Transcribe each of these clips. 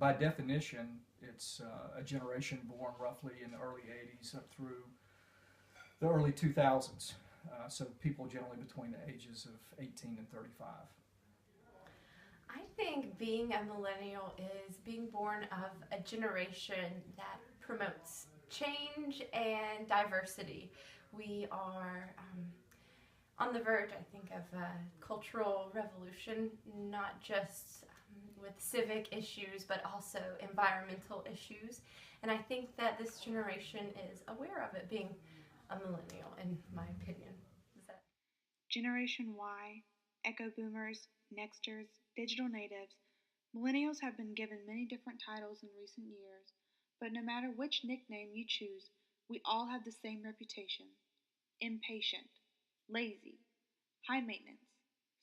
by definition, it's a generation born roughly in the early 80s up through the early 2000s. So people generally between the ages of 18 and 35. I think being a millennial is being born of a generation that promotes change and diversity. We are on the verge, I think, of a cultural revolution, not just with civic issues, but also environmental issues. And I think that this generation is aware of it, being a millennial, in my opinion. Is that Generation Y, Echo Boomers, Nexters, Digital Natives, Millennials have been given many different titles in recent years, but no matter which nickname you choose, we all have the same reputation: impatient, lazy, high maintenance,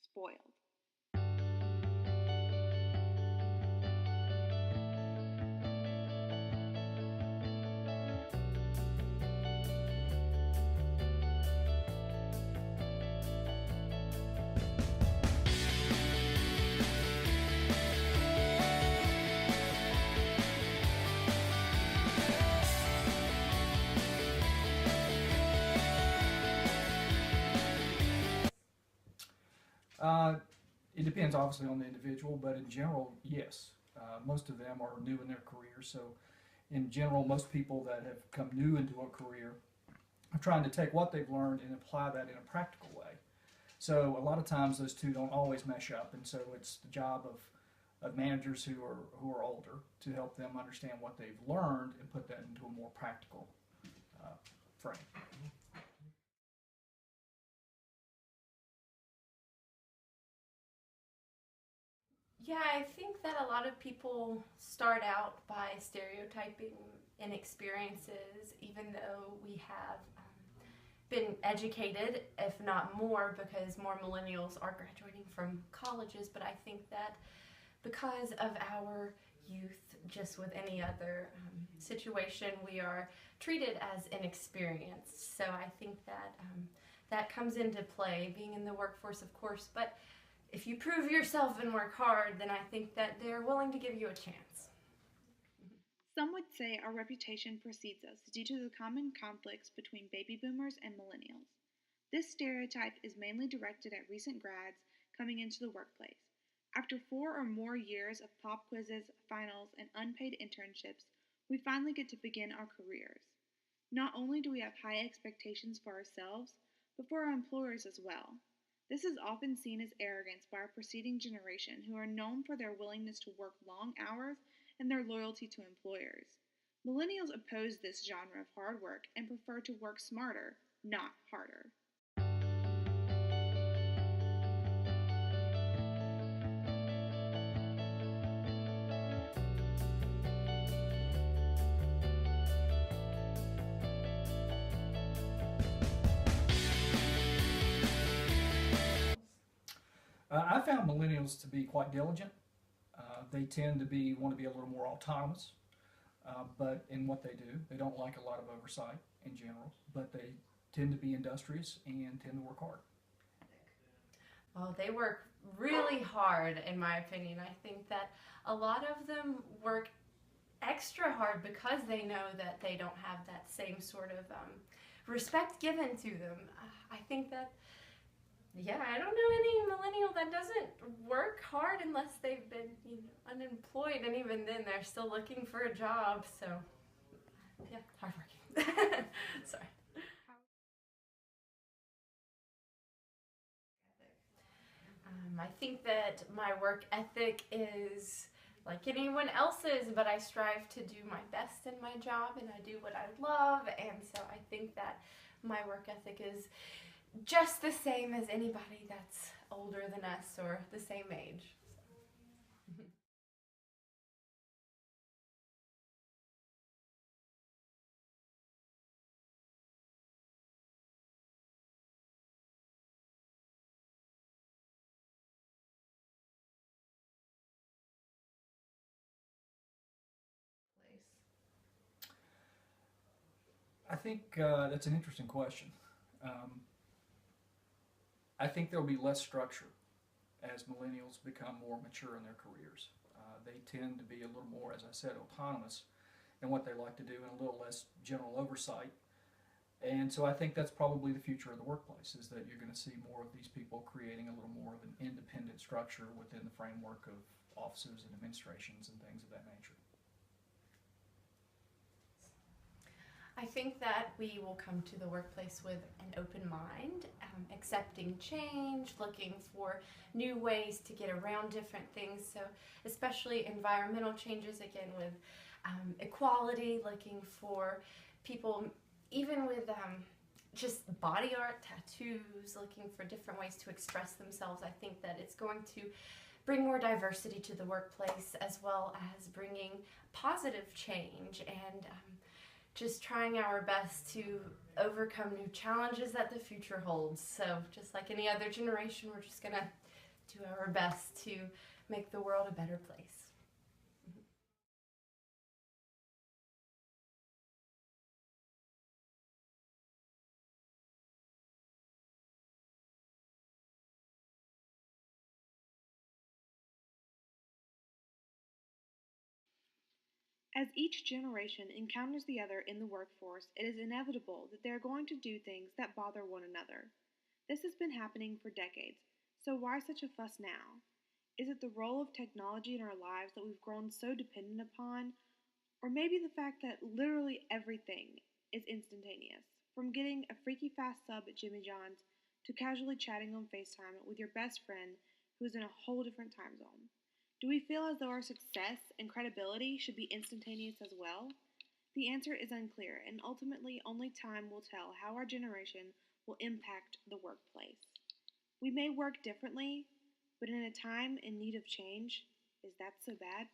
spoiled. Uh, it depends obviously on the individual, but in general, yes. Most of them are new in their career, so in general, most people that have come new into a career are trying to take what they've learned and apply that in a practical way. So a lot of times those two don't always mesh up, and so it's the job of managers who are older to help them understand what they've learned and put that into a more practical frame. Yeah, I think that a lot of people start out by stereotyping inexperiences, even though we have been educated, if not more, because more millennials are graduating from colleges. But I think that because of our youth, just with any other situation, we are treated as inexperienced. So I think that that comes into play, being in the workforce, of course, but if you prove yourself and work hard, then I think that they're willing to give you a chance. Some would say our reputation precedes us due to the common conflicts between baby boomers and millennials. This stereotype is mainly directed at recent grads coming into the workplace. After 4 or more years of pop quizzes, finals, and unpaid internships, we finally get to begin our careers. Not only do we have high expectations for ourselves, but for our employers as well. This is often seen as arrogance by our preceding generation, who are known for their willingness to work long hours and their loyalty to employers. Millennials oppose this genre of hard work and prefer to work smarter, not harder. I found millennials to be quite diligent. They tend to want to be a little more autonomous, but in what they do, they don't like a lot of oversight in general. But they tend to be industrious and tend to work hard. Well, they work really hard, in my opinion. I think that a lot of them work extra hard because they know that they don't have that same sort of respect given to them. I think that, yeah, I don't know any millennial that doesn't work hard unless they've been unemployed, and even then they're still looking for a job. So, yeah, hardworking. Sorry. I think that my work ethic is like anyone else's, but I strive to do my best in my job and I do what I love, and so I think that my work ethic is just the same as anybody that's older than us or the same age. I think that's an interesting question. Um, I think there will be less structure as millennials become more mature in their careers. They tend to be a little more, as I said, autonomous in what they like to do and a little less general oversight. And so I think that's probably the future of the workplace, is that you're going to see more of these people creating a little more of an independent structure within the framework of offices and administrations and things of that nature. I think that we will come to the workplace with an open mind, accepting change, looking for new ways to get around different things. So, especially environmental changes, again, with equality, looking for people, even with just body art, tattoos, looking for different ways to express themselves. I think that it's going to bring more diversity to the workplace, as well as bringing positive change and just trying our best to overcome new challenges that the future holds. So just like any other generation, we're just going to do our best to make the world a better place. As each generation encounters the other in the workforce, it is inevitable that they are going to do things that bother one another. This has been happening for decades, so why such a fuss now? Is it the role of technology in our lives that we've grown so dependent upon, or maybe the fact that literally everything is instantaneous? From getting a freaky fast sub at Jimmy John's to casually chatting on FaceTime with your best friend who is in a whole different time zone. Do we feel as though our success and credibility should be instantaneous as well? The answer is unclear, and ultimately only time will tell how our generation will impact the workplace. We may work differently, but in a time in need of change, is that so bad?